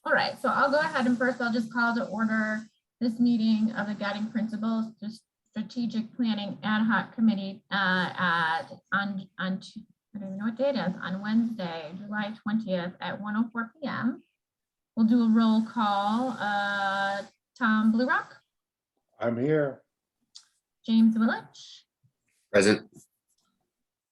All right, so I'll go ahead and first I'll just call to order this meeting of the Guiding Principles Strategic Planning Ad Hoc Committee I don't even know what day it is, on Wednesday, July 20th at 1:04 p.m. We'll do a roll call. Tom Bluerock. I'm here. James Willich. Present.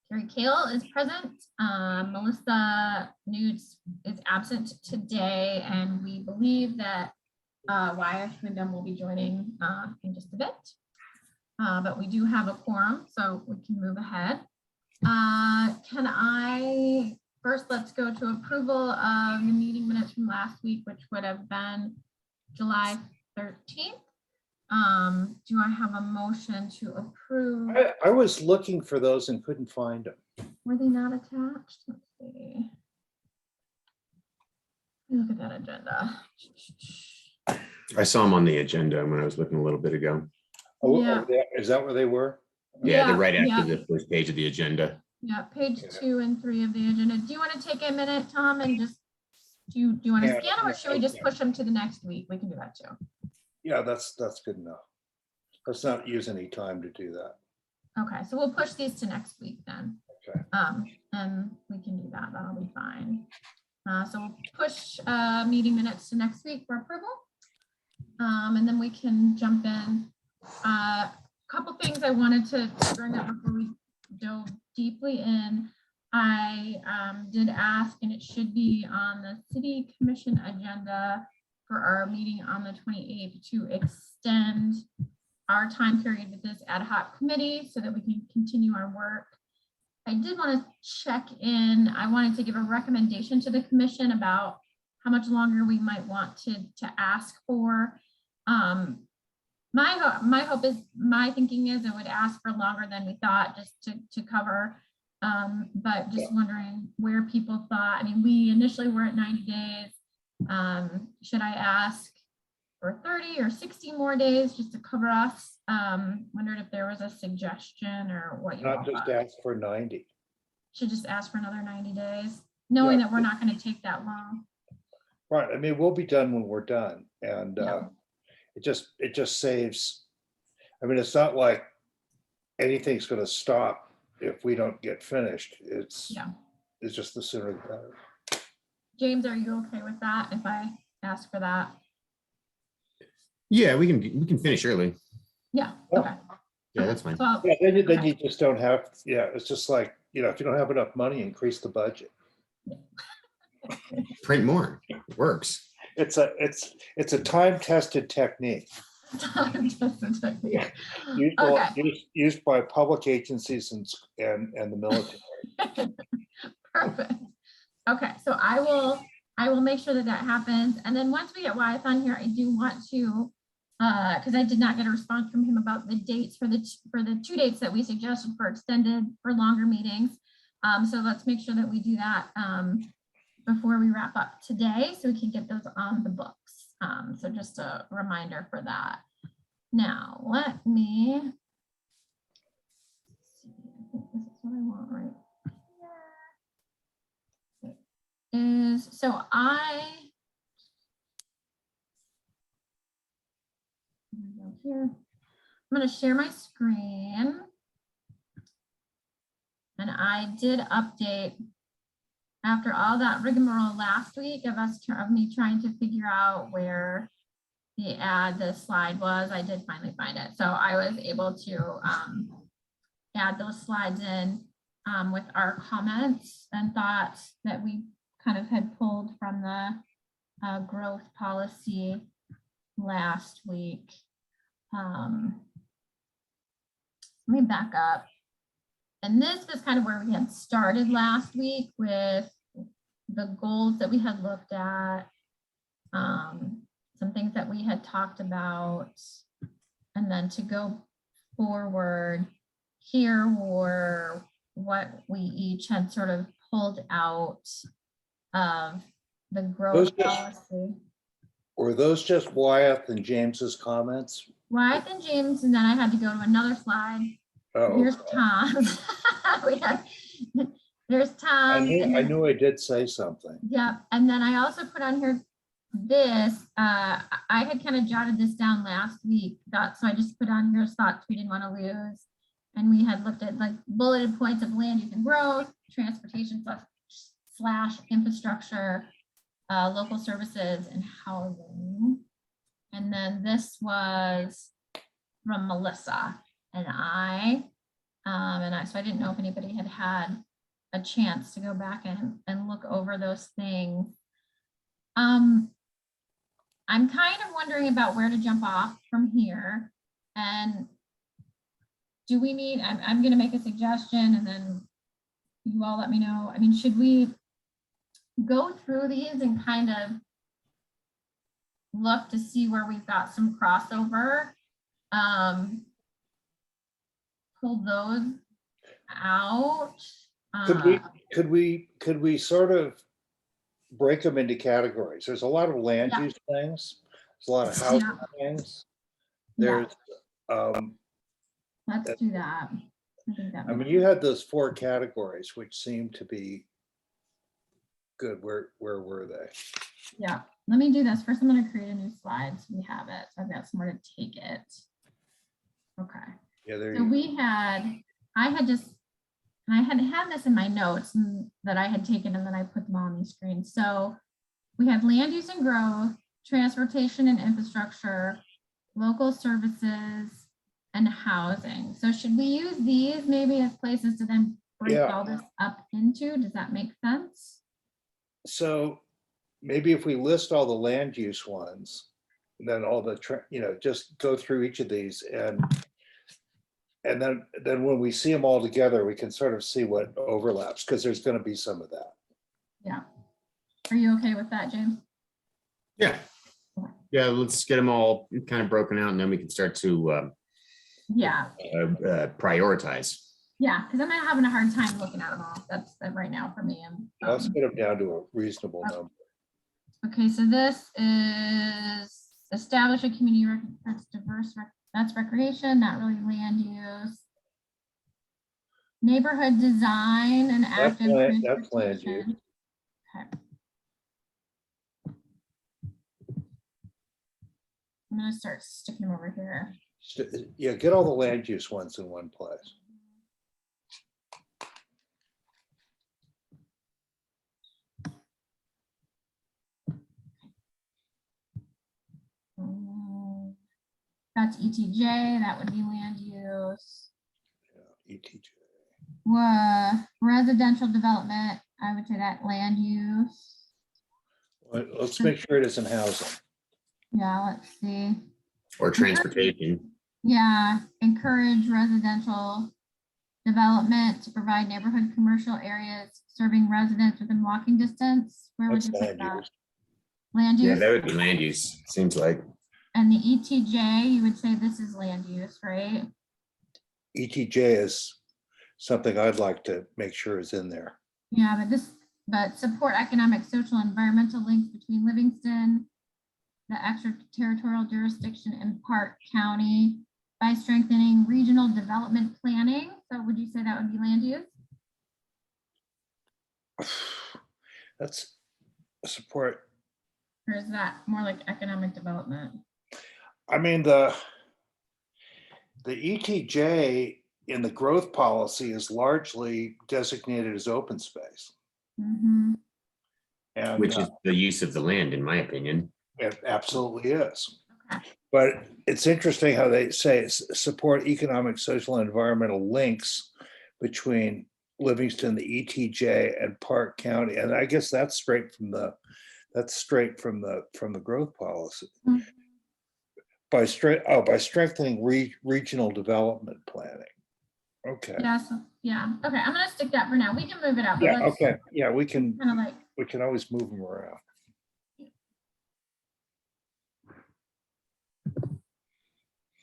Carrie Kale is present. Melissa Nudes is absent today, and we believe that Wyatt Wyndham will be joining in just a bit. But we do have a quorum, so we can move ahead. Let's go to approval of the meeting minutes from last week, which would have been July 13th. Do I have a motion to approve? I was looking for those and couldn't find them. Were they not attached? Let's see. Look at that agenda. I saw them on the agenda when I was looking a little bit ago. Oh, Yeah. is that where they were? Yeah, they're right after yeah. the first page of the agenda. Yeah, page 2 and 3 of the agenda. Do you want to take a minute, Tom, and just do you want to Yeah, scan, or should we just push them to the next week? We can do that too. Yeah, that's good enough. Let's not use any time to do that. Okay, so we'll push these to next week then. Okay. And we can do that. That'll be fine. So we'll push meeting minutes to next week for approval. And then we can jump in. A couple things I wanted to bring up before we dove deeply in. I did ask, and it should be on the city commission agenda for our meeting on the 28th, to extend our time period with this ad hoc committee so that we can continue our work. I did want to check in. I wanted to give a recommendation to the commission about how much longer we might want to ask for. My thinking is I would ask for longer than we thought, just to cover, but just wondering where people thought. I mean, we initially were at 90 days. Should I ask for 30 or 60 more days just to cover us? Wondered if there was a suggestion or what you Not just thought. ask for 90. Should just ask for another 90 days, knowing that we're not going to take that long. Right. I mean, we'll be done when we're done, and Yeah. it just saves. I mean, it's not like anything's going to stop if we don't get finished. It's just the sooner the better. James, are you okay with that if I ask for that? Yeah, we can finish early. Yeah. Oh. Okay. Yeah, that's fine. So, Yeah, then okay. you just don't have. Yeah, it's just like, if you don't have enough money, increase the budget. Print more. It works. It's a time-tested technique used by public agencies and the military. Perfect. Okay, so I will make sure that happens. And then once we get Wyeth on here, I do want to, because I did not get a response from him about the dates for the 2 dates that we suggested for longer meetings. So let's make sure that we do that before we wrap up today, so we can get those on the books. So just a reminder for that. Now, let me see. I think this is what I want right here. I'm going to share my screen. And I did update after all that rigmarole last week of me trying to figure out where the slide was. I did finally find it. So I was able to add those slides in with our comments and thoughts that we kind of had pulled from the growth policy last week. Let me back up. And this was kind of where we had started last week with the goals that we had looked at, some things that we had talked about, and then to go forward, here were what we each had sort of pulled out of the growth policy. Were those just Wyeth and James's comments? Wyeth and James, and then I had to go to another slide. Oh, here's Tom. There's Tom. I knew I did say something. Yeah, and then I also put on here this, I had kind of jotted this down last week, so I just put on here thoughts we didn't want to lose. And we had looked at like bulleted points of land use and growth, transportation slash infrastructure, local services and housing. And then this was from Melissa and I, so I didn't know if anybody had had a chance to go back and look over those things. I'm kind of wondering about where to jump off from here. And do we need, I'm going to make a suggestion and then you all let me know. I mean, should we go through these and kind of look to see where we've got some crossover? Pull those out. Could we sort of break them into categories? There's a lot of land use things. There's a lot of housing things. There's let's do that. I mean, you had those 4 categories, which seem to be good. Where were they? Yeah, let me do this. First, I'm going to create a new slide so we have it. So I've got somewhere to take it. Okay. Yeah, there so you we had, I had this in my notes that I had taken and then I put them on the screen. So we had land use and growth, transportation and infrastructure, local services, and housing. So should we use these maybe as places to then break all this up into? Does that make sense? So maybe if we list all the land use ones, then all the, just go through each of these and then when we see them all together, we can sort of see what overlaps because there's going to be some of that. Yeah. Are you okay with that, James? Yeah. Yeah, let's get them all kind of broken out and then we can start to prioritize. Yeah, because I'm having a hard time looking at them all. That's right now for me. Let's get them down to a reasonable number. Okay, so this is establish a community that's diverse. That's recreation, not really land use. Neighborhood design and active That's land use. Okay. I'm going to start sticking them over here. Yeah, get all the land use ones in one place. That's ETJ, that would be land use. Yeah, ETJ. Residential development, I would say that land use. Well, let's make sure it isn't housing. Yeah, let's see. Or transportation. Yeah, encourage residential development to provide neighborhood commercial areas serving residents within walking distance. Where would you put that? Land use? Yeah, that would be land use, seems like. And the ETJ, you would say this is land use, right? ETJ is something I'd like to make sure is in there. Yeah, but support economic, social, environmental links between Livingston, the extraterritorial jurisdiction and Park County by strengthening regional development planning. So would you say that would be land use? That's support. Or is that more like economic development? I mean, the ETJ in the growth policy is largely designated as open space. Mm-hmm. And, which is the use of the land, in my opinion. It absolutely is. Okay. But it's interesting how they say support economic, social, and environmental links between Livingston, the ETJ, and Park County. And I guess that's straight from the growth policy. Mm-hmm. By strengthening regional development planning. Okay. Yeah. So, yeah. Okay. I'm gonna stick that for now. We can move it out. Yeah. Okay. Yeah. We can. Kind of like. We can always move them around.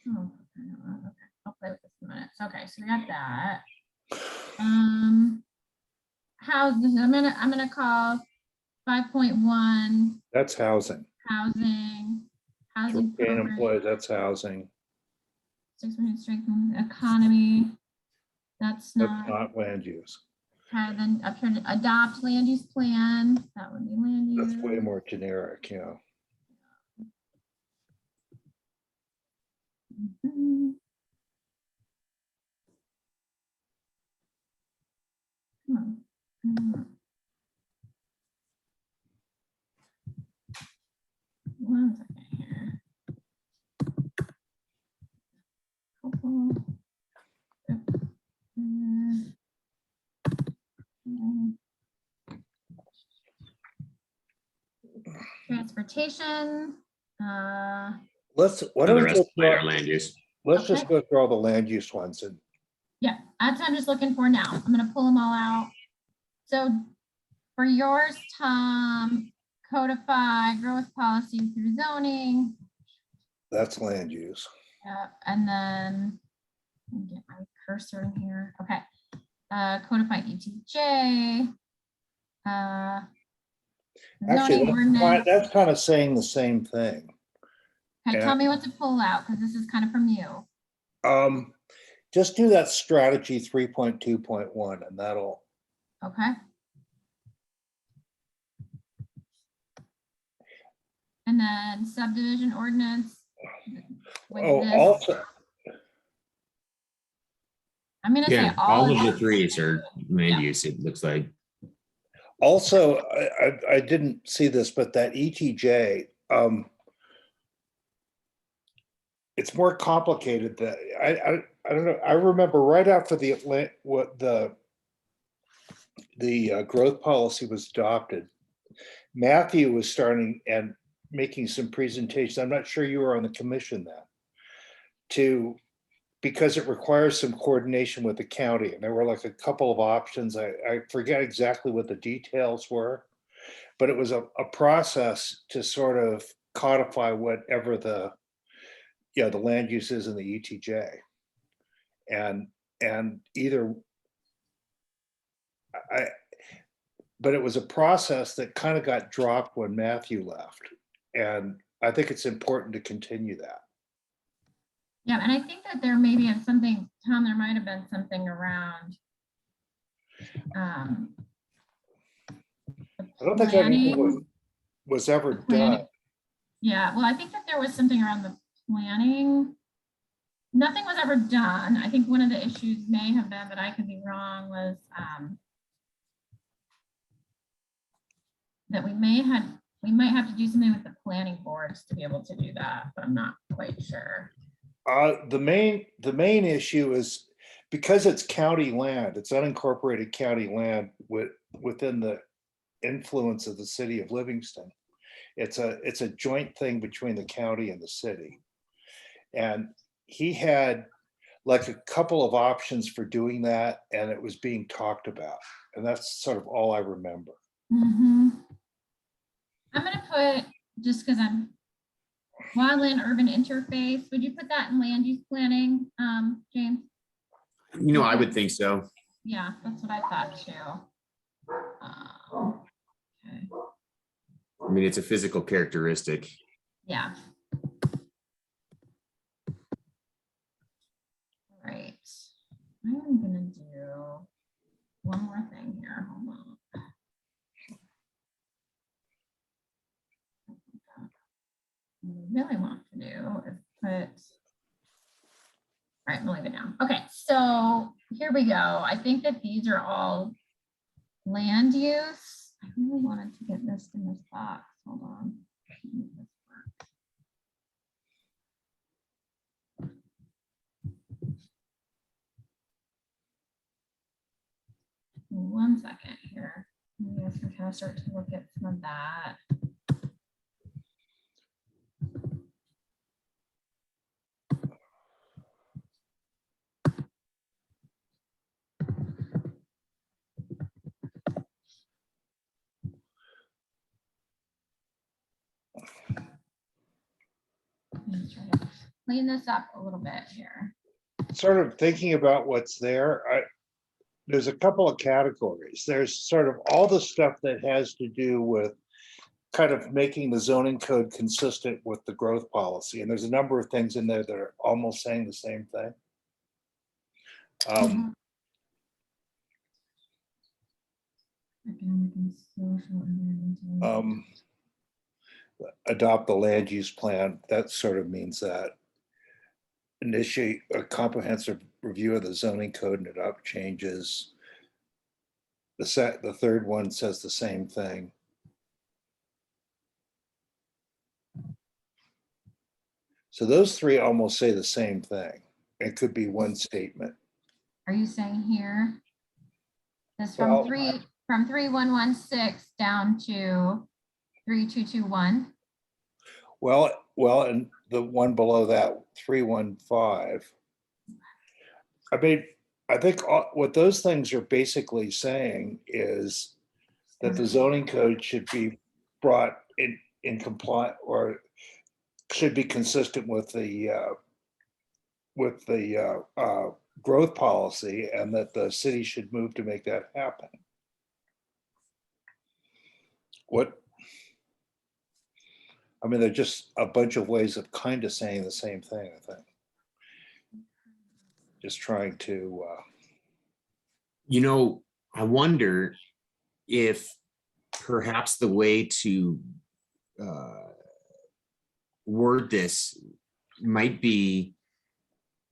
Oh, okay. I'll play with this in a minute. Okay. So we got that. Housing. I'm gonna call 5.1. That's housing. Housing Employees, that's housing. 6% strengthen economy. That's not land use. Okay, then up here, adopt land use plan. That would be land use. That's way more generic, yeah. Mhm. Come on. One second here. Couple. Transportation. Why So don't the we rest go of mine through, are land use. let's just Okay. go through all the land use ones and Yeah, that's what I'm just looking for now. I'm gonna pull them all out. So for yours, Tom, codify growth policy through zoning. that's land use. And then let me get my cursor in here. Okay. Codify ETJ. Actually, Zoning ordinance. that's kind of saying the same thing. Okay, tell me what to pull out because this is kind of from you. Just do that strategy 3.2.1 and that'll, Okay. And then subdivision ordinance. with oh, this. also, I'm gonna say Yeah, all of the these. threes are land Yeah. use, it looks like. also, I didn't see this, but that ETJ, it's more complicated that I don't know. I remember right after the growth policy was adopted, Matthew was starting and making some presentations. I'm not sure you were on the commission then, because it requires some coordination with the county. And there were like a couple of options. I forget exactly what the details were, but it was a process to sort of codify whatever the land use is in the ETJ. And either but it was a process that kind of got dropped when Matthew left. And I think it's important to continue that. Yeah, and I think that there may be something, Tom, there might have been something around. I don't think anything was ever done. Yeah, well, I think that there was something around the planning. Nothing was ever done. I think one of the issues may have been, but I could be wrong, was that we might have to do something with the planning boards to be able to do that, but I'm not quite sure. The main issue is because it's county land, it's unincorporated county land within the influence of the city of Livingston. It's a joint thing between the county and the city. And he had like a couple of options for doing that, and it was being talked about. And that's sort of all I remember. I'm gonna put, just because I'm wildland urban interface, would you put that in land use planning, James? I would think so. Yeah, that's what I thought too. Okay. I mean, it's a physical characteristic. Yeah. All right. I'm gonna do one more thing here. Hold on. What I really want to do is put. All right, I'm gonna leave it down. Okay, so here we go. I think that these are all land use. I really wanted to get this in this box. Hold on. One second here. You guys can kind of start to look at some of that. Try to clean this up a little bit here. Sort of thinking about what's there, there's a couple of categories. There's sort of all the stuff that has to do with kind of making the zoning code consistent with the growth policy. And there's a number of things in there that are almost saying the same thing. Adopt the land use plan, that sort of means that. initiate a comprehensive review of the zoning code and adopt changes. The third one says the same thing. So those three almost say the same thing. It could be one statement. Are you saying here? This Well, from 3116 down to 3221? Well, and the one below that, 315. I mean, I think what those things are basically saying is that the zoning code should be brought in compliance, or should be consistent with the growth policy, and that the city should move to make that happen. I mean, they're just a bunch of ways of kind of saying the same thing, I think. Just trying to, I wonder if perhaps the way to word this might be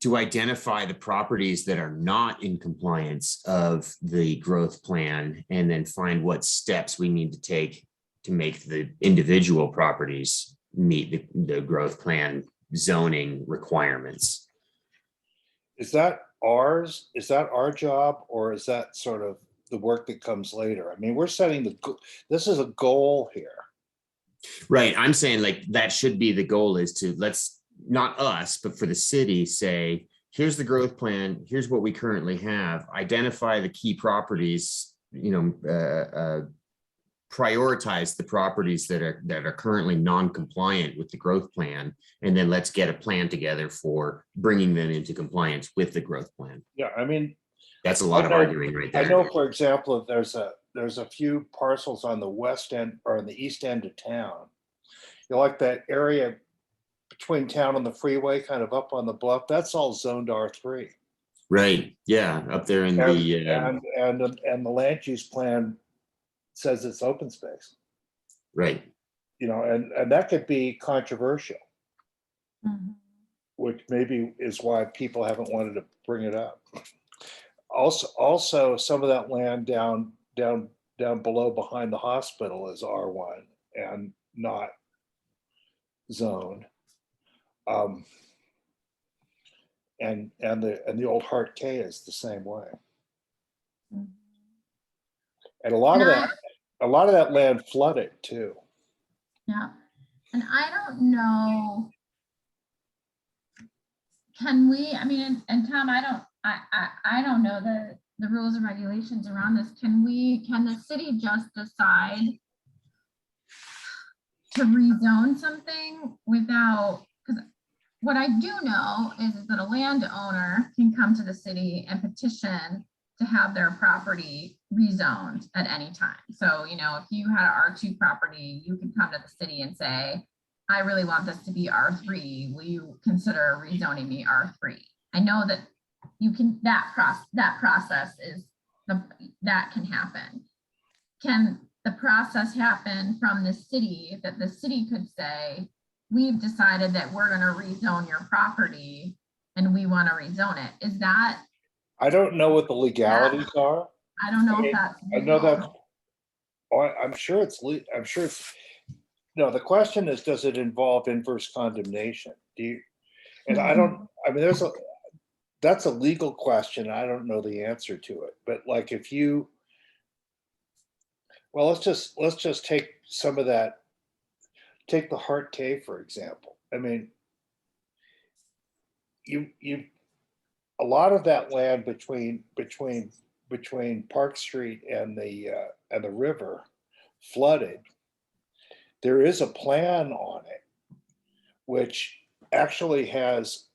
to identify the properties that are not in compliance of the growth plan, and then find what steps we need to take to make the individual properties meet the growth plan zoning requirements. is that ours? Is that our job, or is that sort of the work that comes later? I mean, we're setting this is a goal here. Right. I'm saying like that should be the goal, is to not us, but for the city, say, here's the growth plan. Here's what we currently have. Identify the key properties, prioritize the properties that are currently non-compliant with the growth plan. And then let's get a plan together for bringing them into compliance with the growth plan. Yeah, I mean, That's a lot of arguing right there. I know, for example, there's a few parcels on the west end or on the east end of town. You like that area between town and the freeway, kind of up on the bluff, that's all zoned R3. Right. Yeah. Up there in And the land use plan says it's open space. right. And that could be controversial, Mhm. which maybe is why people haven't wanted to bring it up. Also, some of that land down below behind the hospital is R1 and not zoned. And the old Hart K is the same way. Mhm. And a lot of that land flooded too. Yeah, and I don't know. Can we, I mean, and Tom, I don't know the rules and regulations around this. Can the city just decide to rezone something without, because what I do know is that a landowner can come to the city and petition to have their property rezoned at any time. So, if you had an R2 property, you could come to the city and say, I really want this to be R3. Will you consider rezoning me R3? I know that that process is that can happen. Can the process happen from the city, that the city could say, we've decided that we're going to rezone your property and we want to rezone it? Is that? I don't know what the legalities are. I don't know if that's. I know that. I'm sure it's. No, the question is, does it involve inverse condemnation? And I don't. I mean, that's a legal question. I don't know the answer to it. But like, well, let's just take some of that. Take the Hart K, for example. I mean, a lot of that land between Park Street and the river flooded. There is a plan on it, which actually has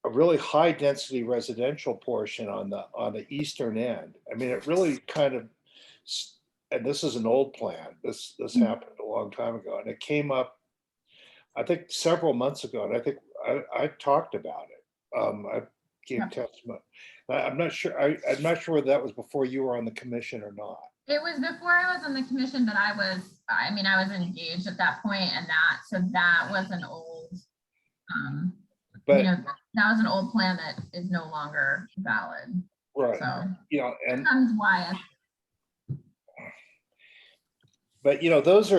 a really high density residential portion on the eastern end. I mean, it really kind of, and this is an old plan. This happened a long time ago, and it came up, I think, several months ago, and I think I talked about it. I gave testimony. I'm not sure. I'm not sure whether that was before you were on the commission or not. It was before I was on the commission, but I was engaged at that point, and that was an old But, that was an old plan that is no longer valid. right, So and, comes Wyatt. but those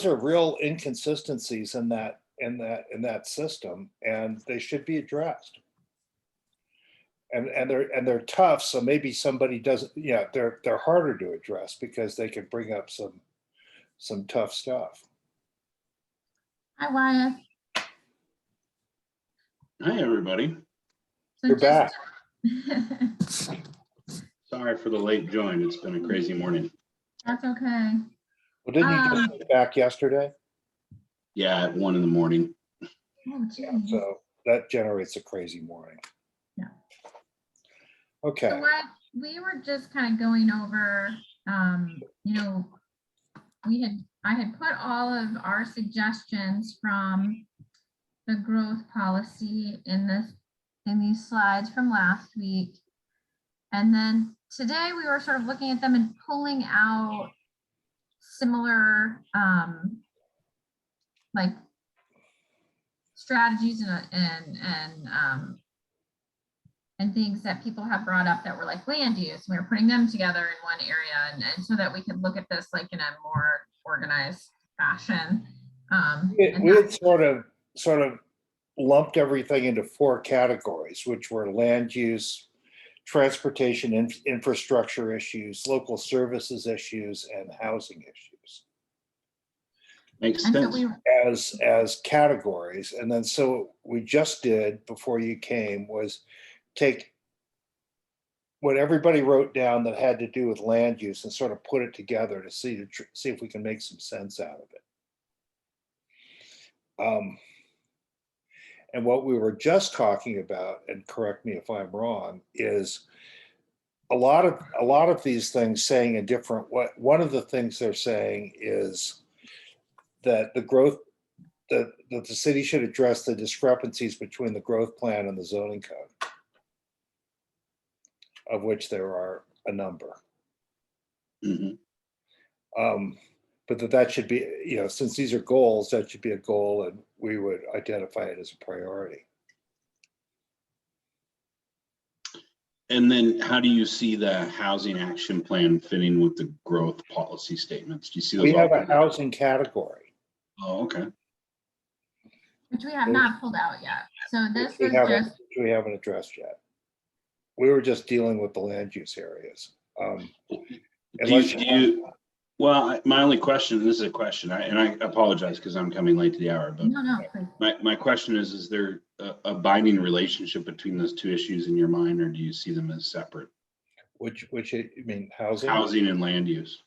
are real inconsistencies in that system, and they should be addressed. And they're tough, so maybe somebody doesn't, they're harder to address because they can bring up some tough stuff. Hi, Wyatt. Hi, everybody. So You're back. Sorry for the late join. It's been a crazy morning. That's okay. Well, didn't you just get back yesterday? Yeah, at 1 a.m. Oh, Yeah, geez. so that generates a crazy morning. Yeah. Okay. So what we were just kind of going over, I had put all of our suggestions from the growth policy in these slides from last week. And then today we were sort of looking at them and pulling out similar like strategies and things that people have brought up that were like land use. We were putting them together in one area and so that we could look at this like in a more organized fashion. We had sort of lumped everything into 4 categories, which were land use, transportation infrastructure issues, local services issues, and housing issues. Makes and so sense. As categories. And then so we just did before you came was take what everybody wrote down that had to do with land use and sort of put it together to see if we can make some sense out of it. And what we were just talking about, and correct me if I'm wrong, is a lot of these things saying a different way. One of the things they're saying is that that the city should address the discrepancies between the growth plan and the zoning code, of which there are a number. Mhm. But that should be, since these are goals, that should be a goal, and we would identify it as a priority. And then how do you see the housing action plan fitting with the growth policy statements? Do you see those? We have all a housing category. Oh, okay. which we have not pulled out yet. So this We was haven't, just, we haven't addressed yet. We were just dealing with the land use areas. Well, my only question, this is a question, and I apologize because I'm coming late to the hour, but no, please. my question is there a binding relationship between those 2 issues in your mind, or do you see them as separate? Which you mean housing? Housing and land use.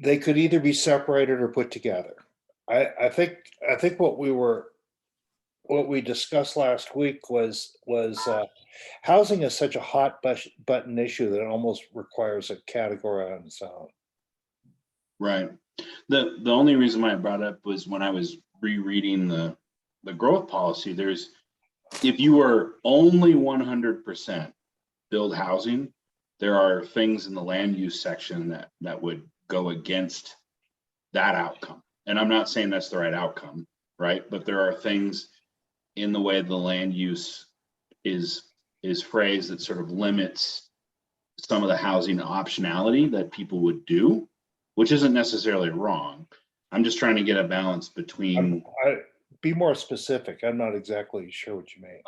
They could either be separated or put together. I think what we discussed last week was housing is such a hot button issue that it almost requires a category on its own. Right. The only reason why I brought it up was when I was rereading the growth policy, if you were only 100% build housing, there are things in the land use section that would go against that outcome. And I'm not saying that's the right outcome, right? But there are things in the way the land use is phrased that sort of limits some of the housing optionality that people would do, which isn't necessarily wrong. I'm just trying to get a balance between. Be more specific. I'm not exactly sure what you mean.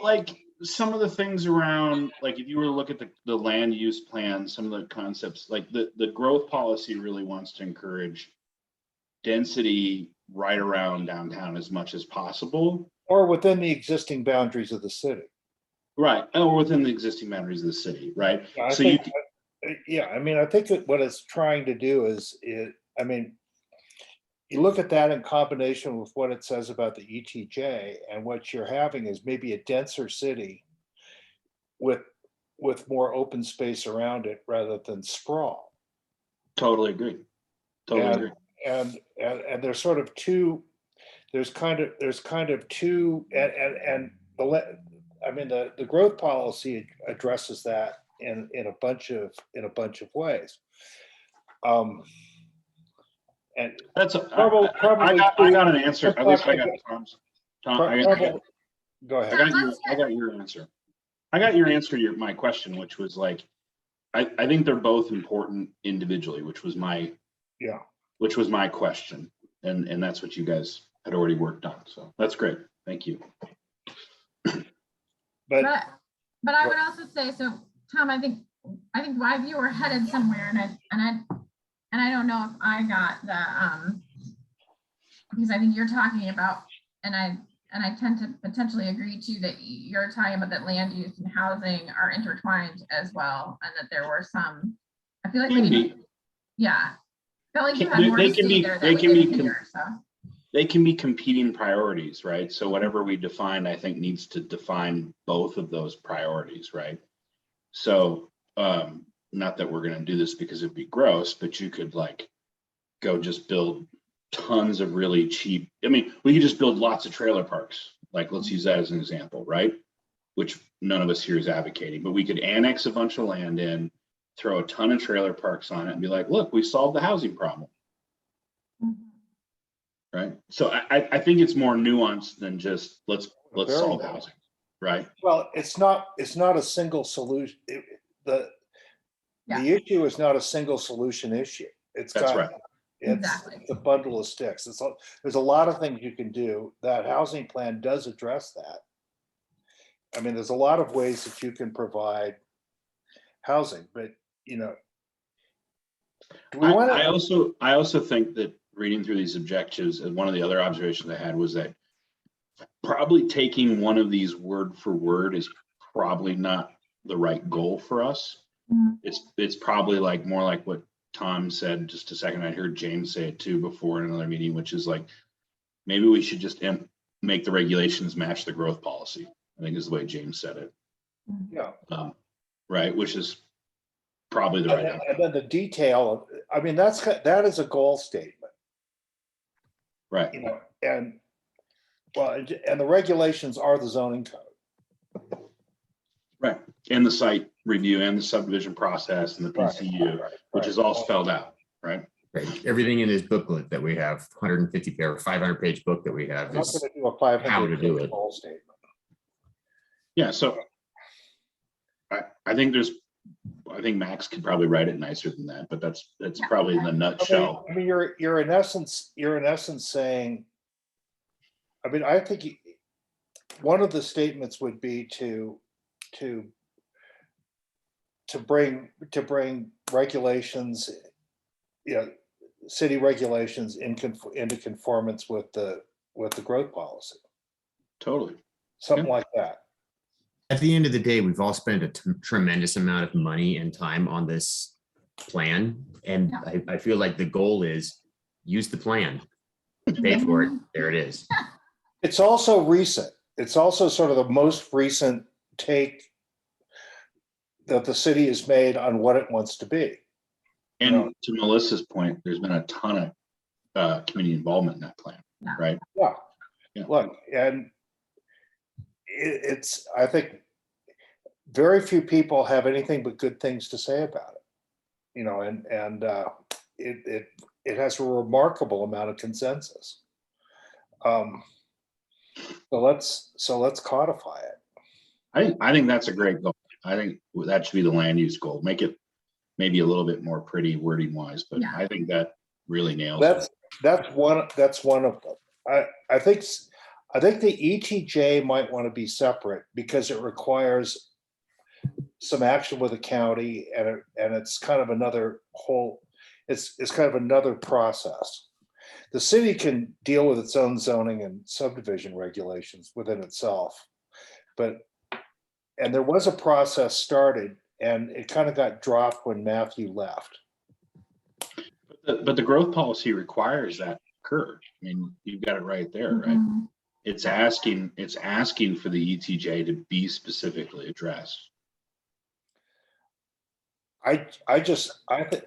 Like some of the things around, like if you were to look at the land use plan, some of the concepts, like the growth policy really wants to encourage density right around downtown as much as possible. Or within the existing boundaries of the city. Right, or within the existing boundaries of the city, right? I think what it's trying to do is, you look at that in combination with what it says about the ETJ, and what you're having is maybe a denser city with more open space around it rather than sprawl. Totally agree. Totally agree. And there's sort of two. There's kind of two, and the growth policy addresses that in a bunch of ways. And That's, Probably- I got an answer. At least I got probably- Tom's. Tom, I got go ahead. I got your answer. I got your answer to my question, which was like, I think they're both important individually, which was my question. And that's what you guys had already worked on. So that's great. Thank you. But But I would also say, so Tom, I think why you were headed somewhere, and I don't know if I got the because I think you're talking about, and I tend to potentially agree too, that you're talking about that land use and housing are intertwined as well, and that there were some, I feel like Can we be. need, yeah. I feel like you They- had more they to can say be- there they that we can be didn't hear, so. They can be competing priorities, right? So whatever we define, I think needs to define both of those priorities, right? So, not that we're going to do this because it'd be gross, but you could like go just build tons of really cheap. I mean, we could just build lots of trailer parks. Like, let's use that as an example, right? Which none of us here is advocating, but we could annex a bunch of land in, throw a ton of trailer parks on it and be like, look, we solved the housing problem. Right. So I think it's more nuanced than just let's Very solve well. housing. Right. well, it's not a single solution. The issue is not a single solution issue. It's That's got, right. Exactly. it's a bundle of sticks. There's a lot of things you can do. That housing plan does address that. I mean, there's a lot of ways that you can provide housing, but do we want I to? also think that reading through these objectives, and one of the other observations I had was that probably taking one of these word for word is probably not the right goal for us. Mhm. It's probably like more like what Tom said just a second. I heard James say it too before in another meeting, which is like, maybe we should just make the regulations match the growth policy. I think is the way James said it. Yeah. Right. Which is probably the right answer. And then the detail, I mean, that is a goal statement, Right. and the regulations are the zoning code. Right. And the site review and the subdivision process and the PCU, which is all spelled out. Right. Right. Everything in this booklet that we have, 150 or 500 page book that we have I'm not is going to do a 500 how to do it. goal statement. Yeah. So I think Max could probably write it nicer than that, but that's probably in the nutshell. I mean, you're in essence saying, I mean, I think one of the statements would be to bring regulations, city regulations into conformance with the growth policy, Totally. something like that. At the end of the day, we've all spent a tremendous amount of money and time on this plan. And Yeah. I feel like the goal is use the plan, pay for it. There it is. It's also recent. It's also sort of the most recent take that the city has made on what it wants to be. And to Melissa's point, there's been a ton of community involvement in that plan. Yeah. Right. Yeah. Yeah. Look, and it's, I think very few people have anything but good things to say about it, and it has a remarkable amount of consensus. So let's codify it. I think that's a great goal. I think that should be the land use goal. Make it maybe a little bit more pretty wording wise, but Yeah. I think that really nails it. That's one of them. I think the ETJ might want to be separate because it requires some action with the county, and it's kind of another it's kind of another process. The city can deal with its own zoning and subdivision regulations within itself, and there was a process started, and it kind of got dropped when Matthew left. But the growth policy requires that occur. I mean, you've got it right there, right? Mhm. It's asking for the ETJ to be specifically addressed. I think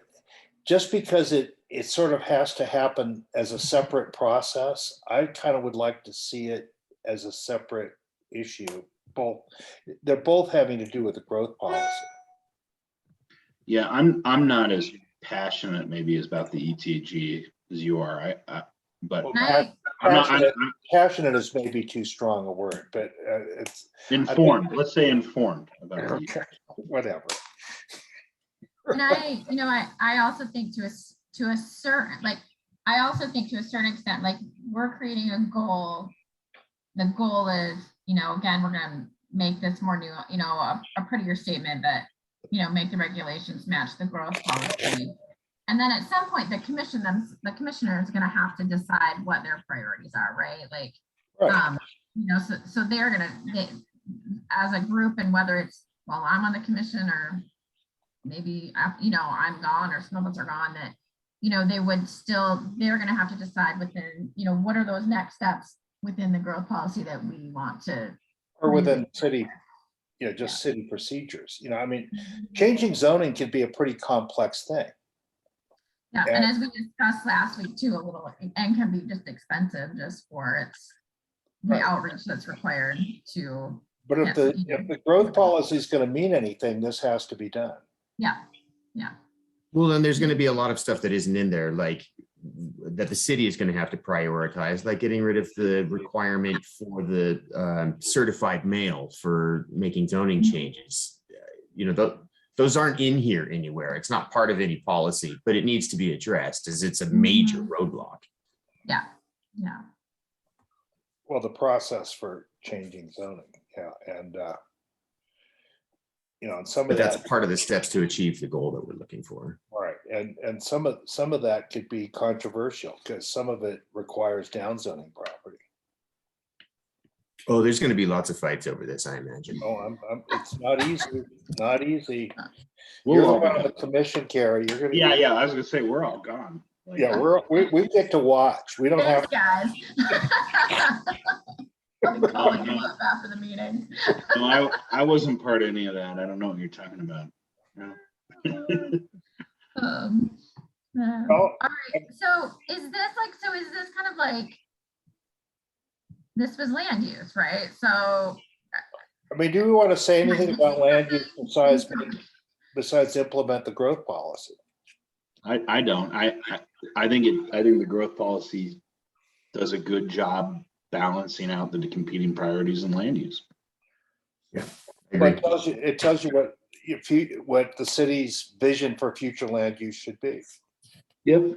just because it sort of has to happen as a separate process, I kind of would like to see it as a separate issue. They're both having to do with the growth policy. Yeah, I'm not as passionate maybe as about the ETG as you are. But Well, And I, I'm not, passionate is maybe too strong a word, but it's informed. Let's say informed about it. okay, whatever. and I, you know, I also think to a certain, like, I also think to a certain extent, like, we're creating a goal. The goal is, you know, again, we're gonna make this more new, you know, a prettier statement that, you know, make the regulations match the growth policy. And then at some point, the commissioner is gonna have to decide what their priorities are, right? Like, Right. you know, so they're gonna, as a group, and whether it's, well, I'm on the commission, or maybe, you know, I'm gone, or some of us are gone, that, you know, they're gonna have to decide within, you know, what are those next steps within the growth policy that we want to. Or within city, you know, just city procedures. You know, I mean, changing zoning can be a pretty complex thing. Yeah, and as we discussed last week too, a little, and can be just expensive just for the Right. outreach that's required to. But if the growth policy is going to mean anything, this has to be done. Yeah. Well, then there's going to be a lot of stuff that isn't in there, like that the city is going to have to prioritize, like getting rid of the requirement for the certified mail for making zoning changes. You know, those aren't in here anywhere. It's not part of any policy, but it needs to be addressed as it's a major roadblock. Yeah. Well, the process for changing zoning, yeah, and you know, and some But of that's that, part of the steps to achieve the goal that we're looking for. right, and some of that could be controversial because some of it requires downzoning property. Oh, there's going to be lots of fights over this, I imagine. Oh, it's not easy, not easy. We'll You're all on go. the commission, Carrie. You're gonna. Yeah. I was gonna say we're all gone. Like, Yeah, we get to watch. We don't Thanks, have. guys. I'll be calling you up after the meeting. No, I wasn't part of any of that. I don't know what you're talking about. No. Oh, All right, so is this kind of like, this was land use, right? So I mean, do we want to say anything about land use besides implement the growth policy? I don't. I think the growth policy does a good job balancing out the competing priorities in land use. Yeah, But it tells you what the city's vision for future land use should be. Yep.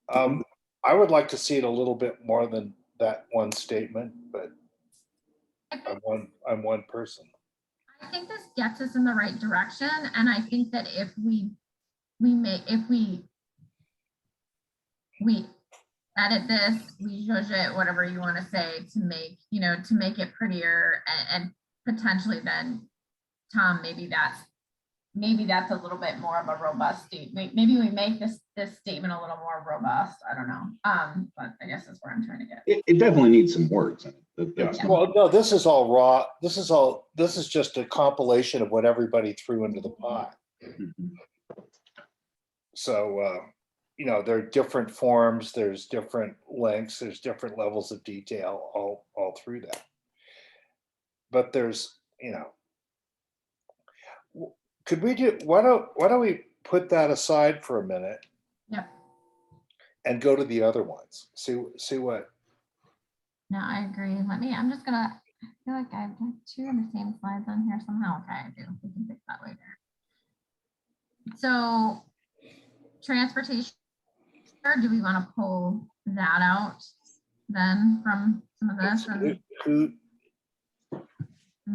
I would like to see it a little bit more than that one statement, but I'm one person. I think this gets us in the right direction, and I think that if we edit this, we zhuzh it, whatever you want to say, to make it prettier, and potentially then, Tom, maybe that's a little bit more of a robust statement. Maybe we make this statement a little more robust. I don't know. But I guess that's where I'm trying to get. It definitely needs some words in it. Yeah. Well, no, this is all raw. This is just a compilation of what everybody threw into the pot. Mhm. So, you know, there are different forms, there's different lengths, there's different levels of detail all through that. But there's, you know, could we why don't we put that aside for a minute? Yeah. And go to the other ones, see what. No, I agree. I'm just gonna, I feel like I've got two of the same slides on here somehow. Okay, I do. We can fix that later. So transportation, or do we want to pull that out then from some of this and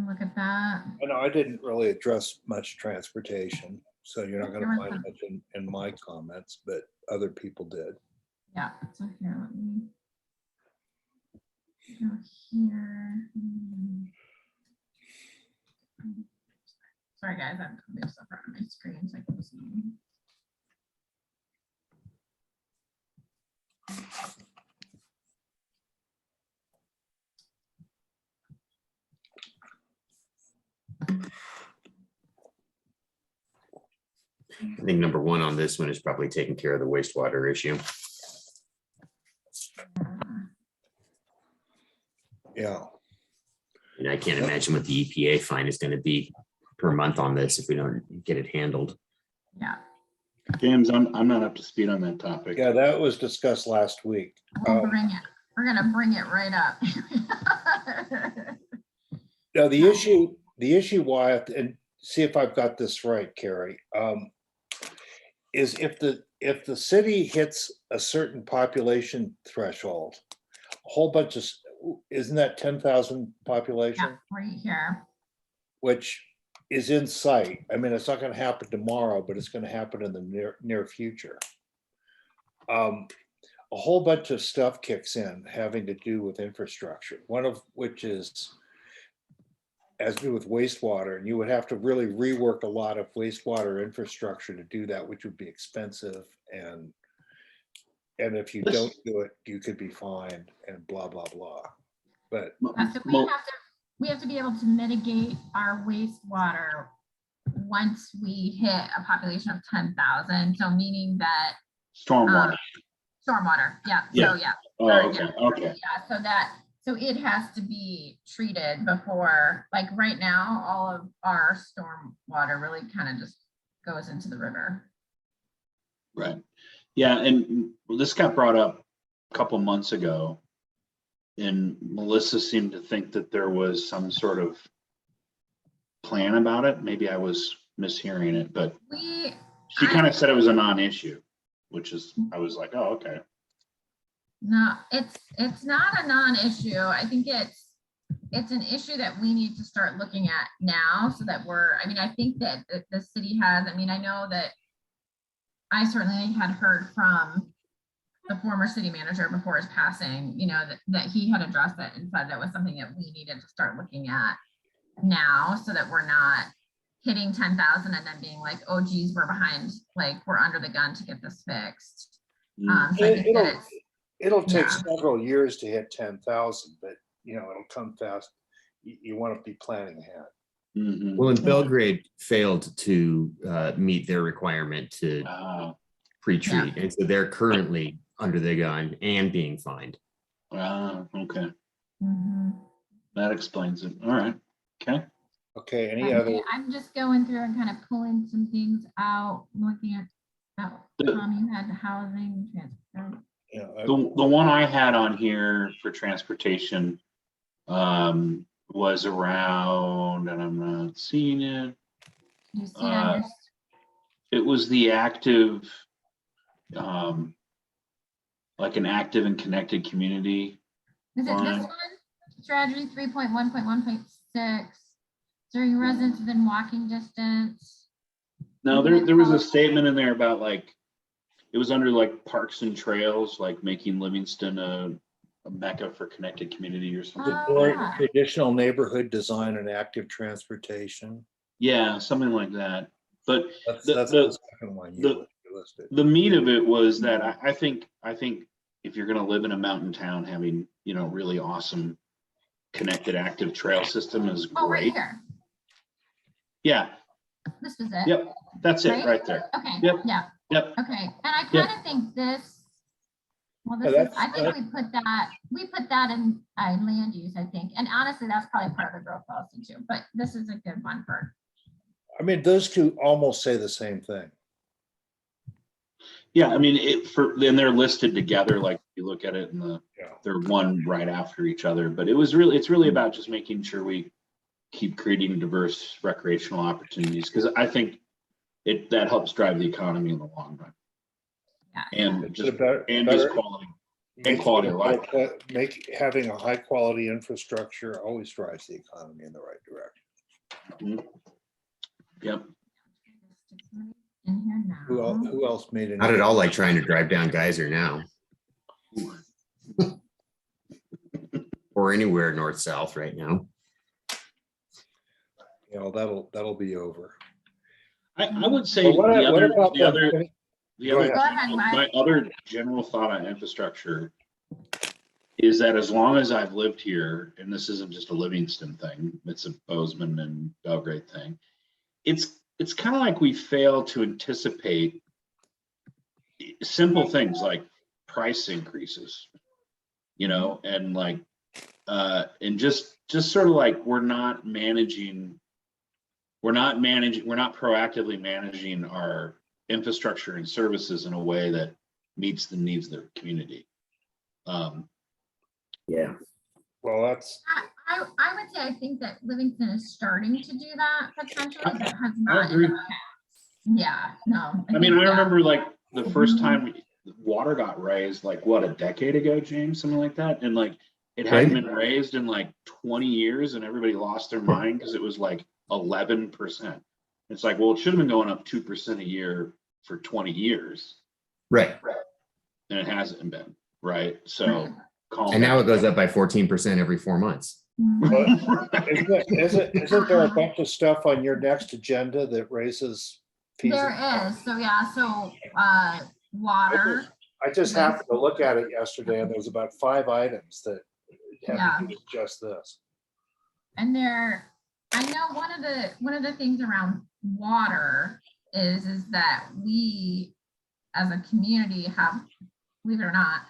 look at that? I know I didn't really address much transportation, so you're not going to find much in my comments, but other people did. Yeah, so here, let me go here. Sorry guys, I'm putting stuff around my screen so I can see. I think number one on this one is probably taking care of the wastewater issue. Yeah. And I can't imagine what the EPA fine is going to be per month on this if we don't get it handled. Yeah. James, I'm not up to speed on that topic. Yeah, that was discussed last week. We'll bring it. We're gonna bring it right up. Now, the issue, Wyatt, and see if I've got this right, Carrie, is if the city hits a certain population threshold, a whole bunch of, isn't that 10,000 population? Yeah, right here. Which is in sight. I mean, it's not going to happen tomorrow, but it's going to happen in the near future. A whole bunch of stuff kicks in having to do with infrastructure, one of which has to do with wastewater, and you would have to really rework a lot of wastewater infrastructure to do that, which would be expensive, and if you don't do it, you could be fined and blah blah blah. But So we have to be able to mitigate our wastewater once we hit a population of 10,000. So meaning that Stormwater. stormwater, yeah. Yeah. So yeah. Oh, okay, okay. Yeah, so it has to be treated before, like right now, all of our stormwater really kind of just goes into the river. Right. Yeah, and this got brought up a couple months ago, and Melissa seemed to think that there was some sort of plan about it. Maybe I was mishearing it, but she kind of said it was a non-issue, which is, I was like, oh, okay. No, it's not a non-issue. I think it's an issue that we need to start looking at now, so that I think that the city has, I know that I certainly had heard from the former city manager before his passing, that he had addressed it and said that was something that we needed to start looking at now, so that we're not hitting 10,000 and then being like, oh geez, we're behind, like we're under the gun to get this fixed. So I think that it'll take several years to hit 10,000, but it'll come fast. You want to be planning ahead. Mm-hmm. Well, and Belgrade failed to meet their requirement to pre-treat, and so they're currently under the gun and being fined. Okay. Mm-hmm. That explains it. All right. Okay. Okay. Any other? I'm just going through and kind of pulling some things out, looking at. Tom, you had housing, transport. Yeah. The one I had on here for transportation was around, and I'm not seeing it. You see it on your. It was the active, like an active and connected community. Is it this one? Strategy 3.1.1.6. Serving residents within walking distance. No, there was a statement in there about like, it was under like parks and trails, like making Livingston a mecca for connected community or something. Traditional neighborhood design and active transportation. Yeah, something like that. But that's the second one you listed. The meat of it was that I think if you're going to live in a mountain town, having really awesome connected active trail system is great. Oh, right here. Yeah. This was it. Yep. That's it right there. Okay. Yep. Yeah. Yep. Okay. And I kind of think this. Well, this is. I think we put that in land use. I think, and honestly, that's probably part of the growth policy too. But this is a good one for. Those two almost say the same thing. Yeah, then they're listed together. Like you look at it, and they're one right after each other. But it's really about just making sure we keep creating diverse recreational opportunities, because I think that helps drive the economy in the long run. Yeah. And just quality of life. Having a high quality infrastructure always drives the economy in the right direction. Mm-hmm. Yep. In here now. Who else made it? Not at all like trying to drive down Geyser now. Or anywhere north-south right now. That'll be over. I would say my other general thought on infrastructure is that as long as I've lived here, and this isn't just a Livingston thing, it's a Bozeman and Belgrade thing, it's kind of like we fail to anticipate simple things like price increases, and like and just sort of like we're not proactively managing our infrastructure and services in a way that meets the needs of their community. Yeah. Well, that's, I would say I think that Livingston is starting to do that potentially, but has I not. in agree. the past. Yeah, no. I mean, think, I yeah. remember like the first time water got raised, like what, a decade ago, James, something like that. And like, it hadn't Right. been raised in like 20 years and everybody lost their mind because it was like 11%. It's like, well, it should have been going up 2% a year for 20 years. Right. And it hasn't been, right? So Right. calm And now down. it goes up by 14% every 4 months. isn't there a bunch of stuff on your next agenda that raises fees? There is, so yeah, so water, I just happened to look at it yesterday and there's about 5 items that have to do with just this. and I know one of the things around water is that we as a community have, believe it or not,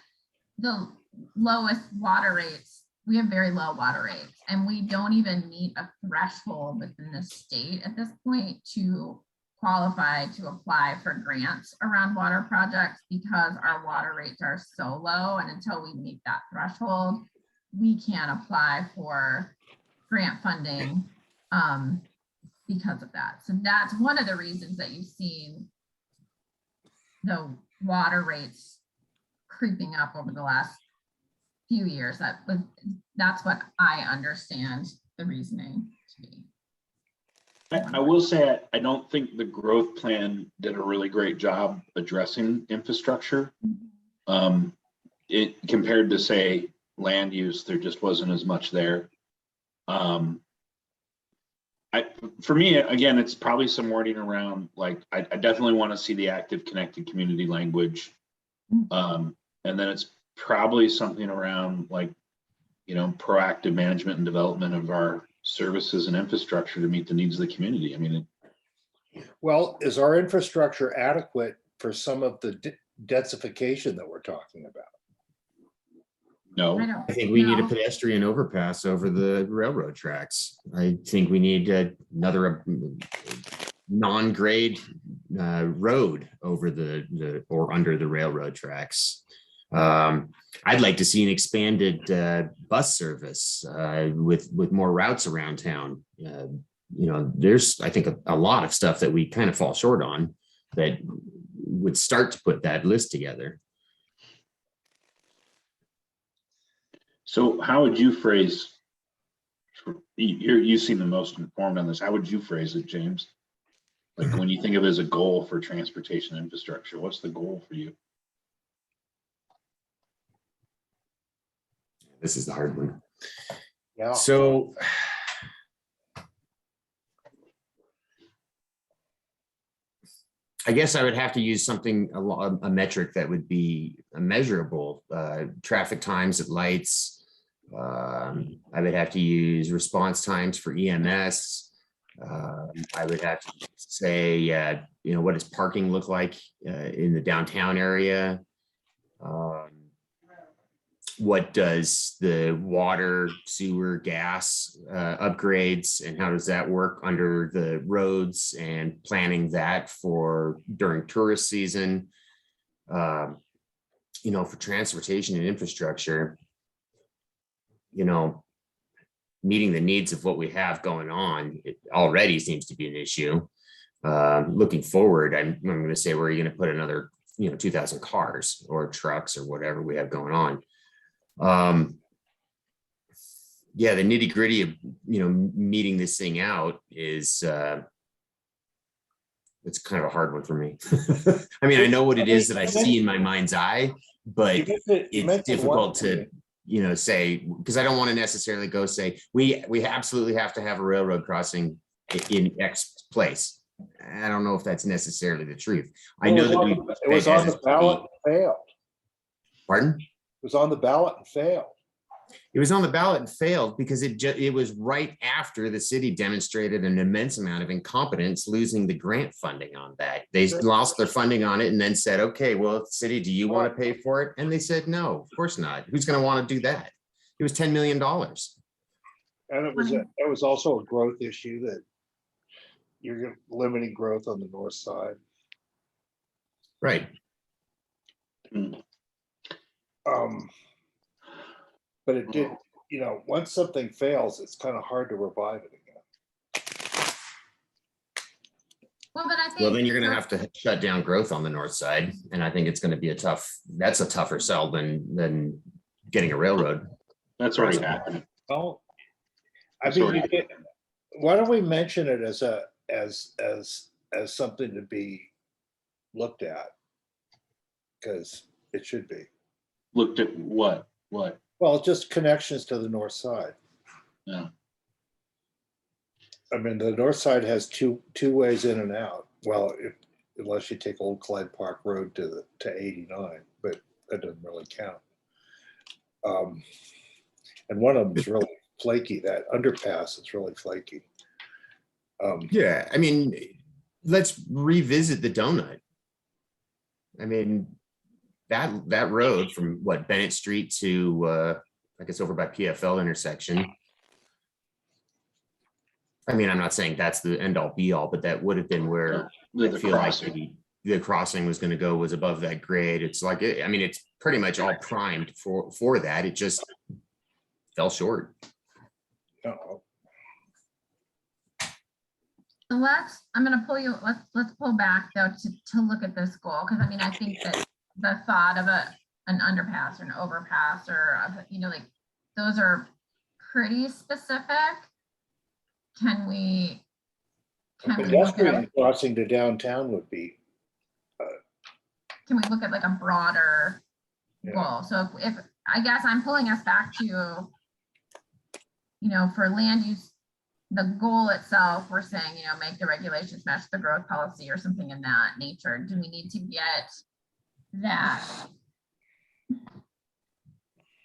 the lowest water rates. We have very low water rates, and we don't even meet a threshold within the state at this point to qualify to apply for grants around water projects because our water rates are so low, and until we meet that threshold, we can't apply for grant funding because of that. So that's one of the reasons that you've seen the water rates creeping up over the last few years. That's what I understand the reasoning to be. I will say, I don't think the growth plan did a really great job addressing infrastructure. It compared to, say, land use, there just wasn't as much there. For me, again, it's probably some wording around, like, I definitely want to see the active connected community language. And then it's probably something around, like, proactive management and development of our services and infrastructure to meet the needs of the community. I mean, Well, is our infrastructure adequate for some of the densification that we're talking about? no. I think we need a pedestrian overpass over the railroad tracks. I think we need another non-grade road over or under the railroad tracks. I'd like to see an expanded bus service with more routes around town. There's, I think, a lot of stuff that we kind of fall short on that would start to put that list together. So how would you phrase, you seem the most informed on this, how would you phrase it, James? Like, when you think of it as a goal for transportation infrastructure, what's the goal for you? This is the hard one. Yeah. So I guess I would have to use something, a metric that would be measurable. Traffic times at lights. I would have to use response times for EMS. I would have to say, what does parking look like in the downtown area? What does the water, sewer, gas upgrades, and how does that work under the roads, and planning that for during tourist season? For transportation and infrastructure, meeting the needs of what we have going on, it already seems to be an issue. Looking forward, I'm going to say, where are you going to put another 2,000 cars or trucks or whatever we have going on? The nitty gritty of meeting this thing out is it's kind of a hard one for me. I mean, I know what it is that I see in my mind's eye, but it's difficult to say, because I don't want to necessarily go say we absolutely have to have a railroad crossing in X place. I don't know if that's necessarily the truth. I know that it was on the ballot and failed. Pardon? It was on the ballot and failed. It was on the ballot and failed because it was right after the city demonstrated an immense amount of incompetence, losing the grant funding on that. They lost their funding on it and then said, okay, well, city, do you want to pay for it? And they said, no, of course not. Who's going to want to do that? It was $10 million. And it was also a growth issue that you're limiting growth on the north side. Right. But it did, once something fails, it's kind of hard to revive it again. Well, but I think. Well, then you're going to have to shut down growth on the north side. And I think it's going to be that's a tougher sell than getting a railroad. That's already happening. Well, That's already why don't we mention it as something to be looked at? Because it should be. Looked at what? Well, just connections to the north side. Yeah. I mean, the north side has two ways in and out. Well, unless you take Old Clyde Park Road to 89, but that doesn't really count. And one of them is really flaky. That underpass is really flaky. Yeah, I mean, let's revisit the donut. I mean, that road from what, Bennett Street to I guess over by PFL intersection. I mean, I'm not saying that's the end all be all, but that would have been where I feel like the crossing was going to go, was above that grade. It's like, I mean, it's pretty much all primed for that. It just fell short. Uh-oh. So I'm gonna pull you, let's pull back though to look at this goal, because I mean, I think that the thought of an underpass or an overpass or, like, those are pretty specific. Can we look Pedestrian at, crossing to downtown would be. can we look at like a broader goal? So if I guess I'm pulling us back to, for land use, the goal itself, we're saying, make the regulations match the growth policy or something in that nature. Do we need to get that?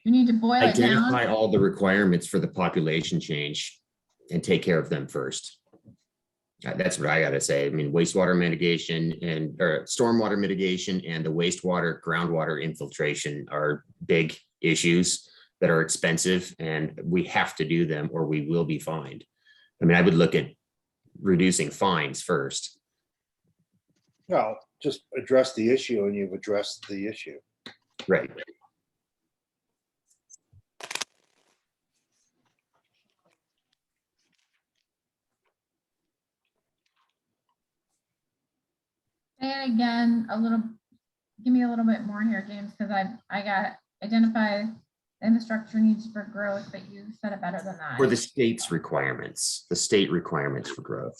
You need to boil it down. Identify all the requirements for the population change and take care of them first. That's what I got to say. I mean, wastewater mitigation or stormwater mitigation and the wastewater groundwater infiltration are big issues that are expensive, and we have to do them or we will be fined. I mean, I would look at reducing fines first. Well, just address the issue and you've addressed the issue. Right. Say it again give me a little bit more here, James, because I got identify infrastructure needs for growth, but you said it better than that. For the state's requirements, the state requirements for growth,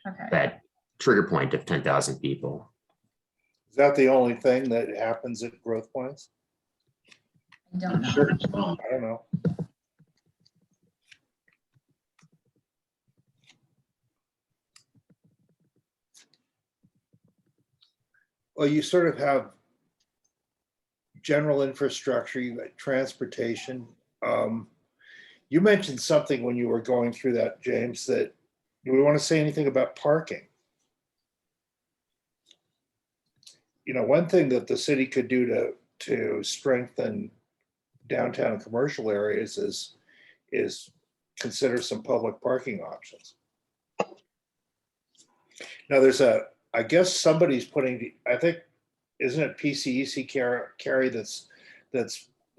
Okay. that trigger point of 10,000 people. Is that the only thing that happens at growth points? I don't I'm know. sure it's not. I don't know. Well, you sort of have general infrastructure, you got transportation. You mentioned something when you were going through that, James, that do we want to say anything about parking? One thing that the city could do to strengthen downtown commercial areas is consider some public parking options. Now I guess somebody's putting, I think, isn't it PCEC Carrie that's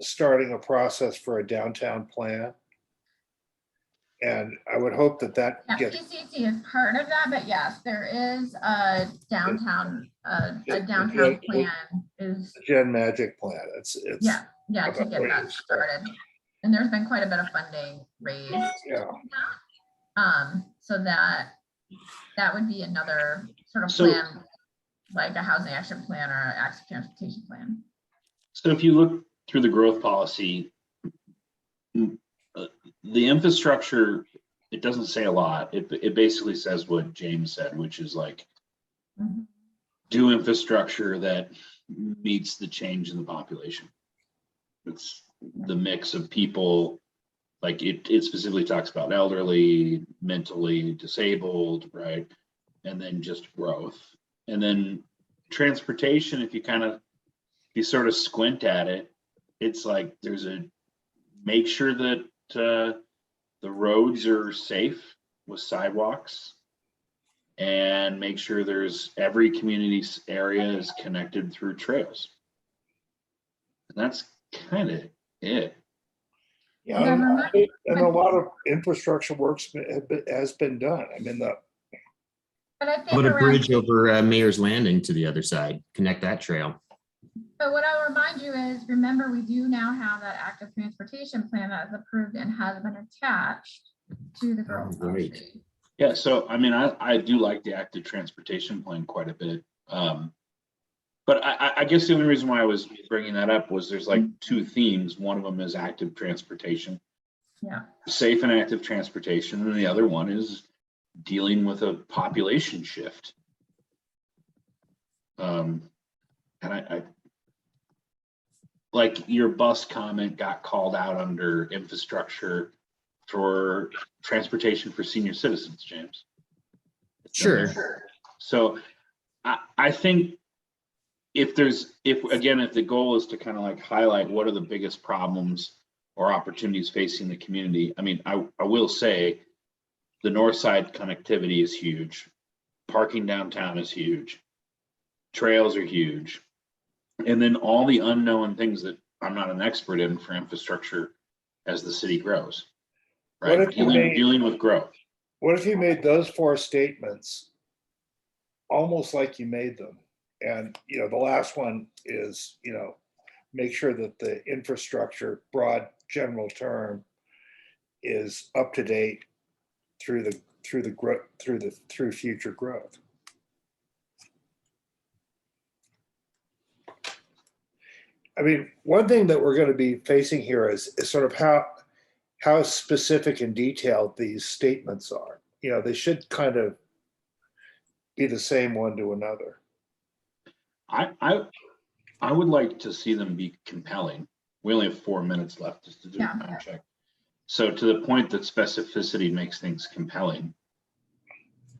starting a process for a downtown plan? And I would hope that gets. PCC is part of that, but yes, there is a downtown plan is. Gen Magic plan. It's to get that started. And there's been quite a bit of funding raised. Yeah. So that would be another sort of plan, like a housing action plan or an active transportation plan. So if you look through the growth policy, the infrastructure, it doesn't say a lot. It basically says what James said, which is like, do infrastructure that meets the change in the population. It's the mix of people, like it specifically talks about elderly, mentally disabled, right? And then just growth. And then transportation, if you sort of squint at it, it's like there's make sure that the roads are safe with sidewalks and make sure there's every community area is connected through trails. And that's kind of it. Yeah, and a lot of infrastructure works has been done. I mean, But I think Put a around, bridge over Mayor's Landing to the other side, connect that trail. but what I'll remind you is, remember, we do now have that active transportation plan that is approved and has been attached to the growth Great. policy. Yeah, so I mean, I do like the active transportation plan quite a bit. But I guess the only reason why I was bringing that up was there's like two themes. One of them is active transportation, Yeah, safe and active transportation, and the other one is dealing with a population shift. And I like your bus comment got called out under infrastructure for transportation for senior citizens, James. Sure. So I think if the goal is to kind of like highlight what are the biggest problems or opportunities facing the community, I mean, I will say the north side connectivity is huge. Parking downtown is huge. Trails are huge. And then all the unknown things that I'm not an expert in for infrastructure as the city grows, What right? if you made- Dealing with growth. what if you made those four statements almost like you made them? And, the last one is, make sure that the infrastructure, broad general term, is up to date through future growth. I mean, one thing that we're going to be facing here is sort of how specific and detailed these statements are. They should kind of be the same one to another. I would like to see them be compelling. We only have 4 minutes left just to do a Yeah. time check. So to the point that specificity makes things compelling.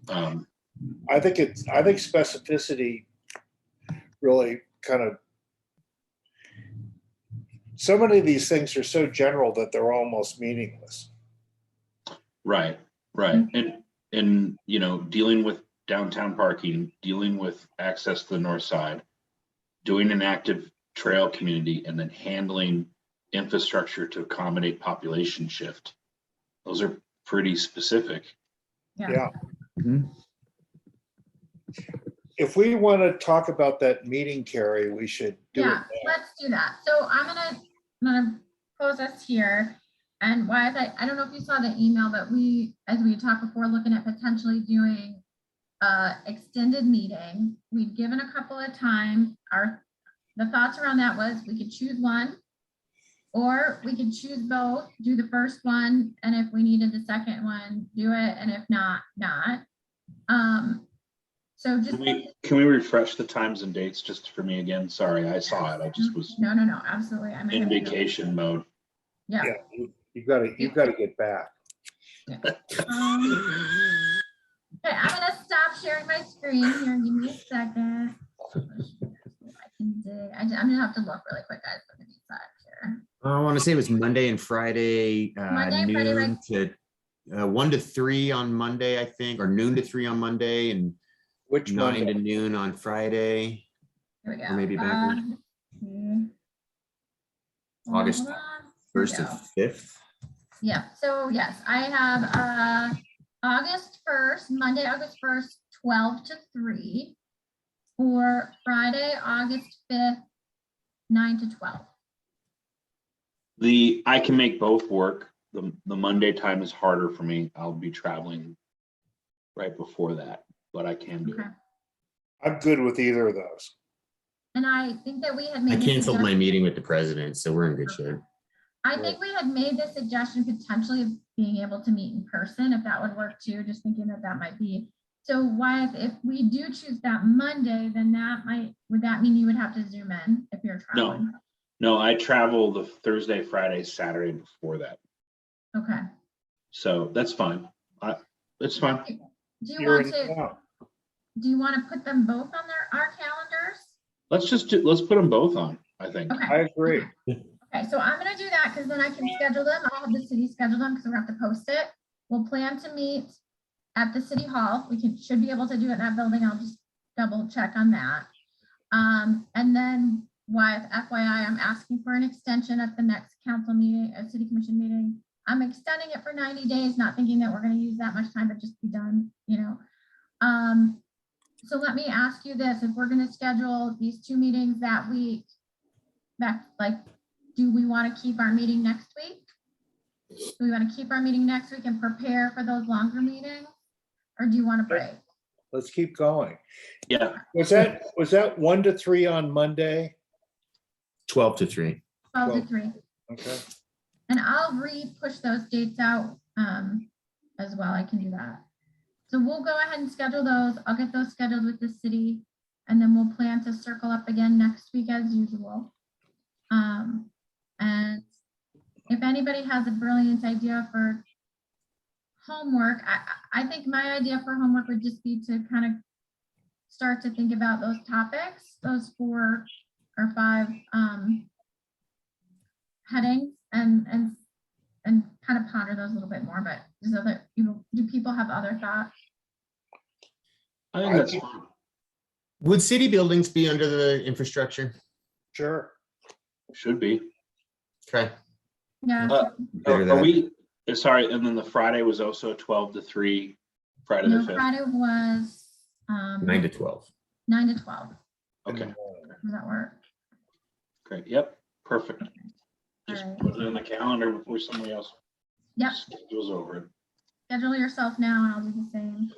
I think specificity really kind of, so many of these things are so general that they're almost meaningless. Right. And dealing with downtown parking, dealing with access to the north side, doing an active trail community, and then handling infrastructure to accommodate population shift. Those are pretty specific. Yeah. Mhm. If we want to talk about that meeting, Carrie, we should do yeah, it now. let's do that. So I'm gonna close us here. And why I don't know if you saw the email, but as we talked before, looking at potentially doing extended meeting. We've given a couple of times. The thoughts around that was we could choose one, or we could choose both, do the first one, and if we needed the second one, do it, and if not, not. So just Can we refresh the times and dates just for me again? Sorry, I saw it. I just was no, absolutely. I in vacation mode. Yeah. Yeah, you've got to get back. Okay, I'm gonna stop sharing my screen here. Give me a second. I'm gonna have to look really quick, guys. Look at these sides here. I want to say it was Monday and Friday, Monday and Friday, noon to 1 to 3 on Monday, I think, or noon to 3 on Monday, and Which 9 Monday? to noon on Friday. Here we go. Or maybe backwards. August Hold on. Here we 1st go. and 5th. Yeah, so yes, I have August 1st, Monday, August 1st, 12 to 3, or Friday, August 5th, 9 to 12. I can make both work. The Monday time is harder for me. I'll be traveling right before that, but I can do it. Okay. I'm good with either of those. And I think that we had I made. the canceled my suggestion- meeting with the president, so we're in good shape. I think we had made the suggestion potentially of being able to meet in person, if that would work too, just thinking that that might be. So why, if we do choose that Monday, then would that mean you would have to zoom in if you're traveling? No, I travel the Thursday, Friday, Saturday before that. Okay. So that's fine. It's fine. Do you You're want in to, town. do you want to put them both on our calendars? Let's put them both on, I think. Okay. I agree. Okay, so I'm gonna do that because then I can schedule them. I'll have the city schedule them because we're gonna have to post it. We'll plan to meet at the city hall. Should be able to do it in that building. I'll just double check on that. And then FYI, I'm asking for an extension at the next council meeting, a city commission meeting. I'm extending it for 90 days, not thinking that we're going to use that much time, but just be done, So let me ask you this, if we're going to schedule these 2 meetings that week, do we want to keep our meeting next week? Do we want to keep our meeting next week and prepare for those longer meetings? Or do you want to break? Let's keep going. Yeah, Was that 1 to 3 on Monday? 12 to 3. 12 to 3. Okay. And I'll push those dates out as well. I can do that. So we'll go ahead and schedule those. I'll get those scheduled with the city, and then we'll plan to circle up again next week as usual. And if anybody has a brilliant idea for homework, I think my idea for homework would just be to kind of start to think about those topics, those 4 or 5 headings, and kind of ponder those a little bit more. But do people have other thoughts? I think that's fine. Would city buildings be under the infrastructure? Sure. Should be. Okay. Yeah. Consider Are that. we, sorry, and then the Friday was also 12 to 3, Friday the No, 5th. Friday was 9 to 12. 9 to 12. Okay, Does that work? great. Yep, perfect. Just All right. put it in the calendar before somebody else Yep. schedules over it. Schedule yourself now, and I'll do the same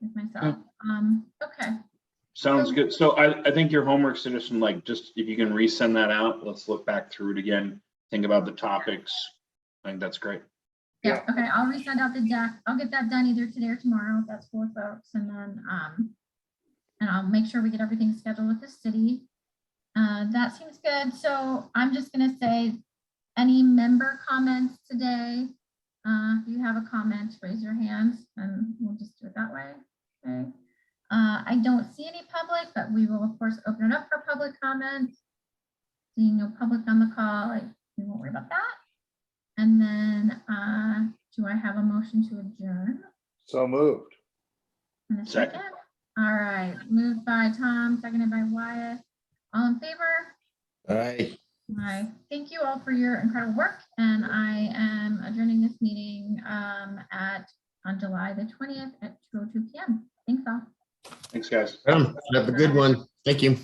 with myself. Okay. Sounds good. So I think your homework suggestion, just if you can resend that out, let's look back through it again, think about the topics. I think that's great. Yeah. Okay. I'll resend out the deck. I'll get that done either today or tomorrow. If that's for folks, and then and I'll make sure we get everything scheduled with the city. That seems good. So I'm just gonna say, any member comments today? If you have a comment, raise your hands, and we'll just do it that way. Okay. I don't see any public, but we will of course open it up for public comment. Seeing no public on the call, we won't worry about that. And then, do I have a motion to adjourn? So moved. And a Second. second? All right, moved by Tom, seconded by Wyatt. All in favor? All right. Thank you all for your incredible work, and I am adjourning this meeting on July the 20th at 2:02 p.m. Thanks all. Thanks, guys. Have a good one. Thank you.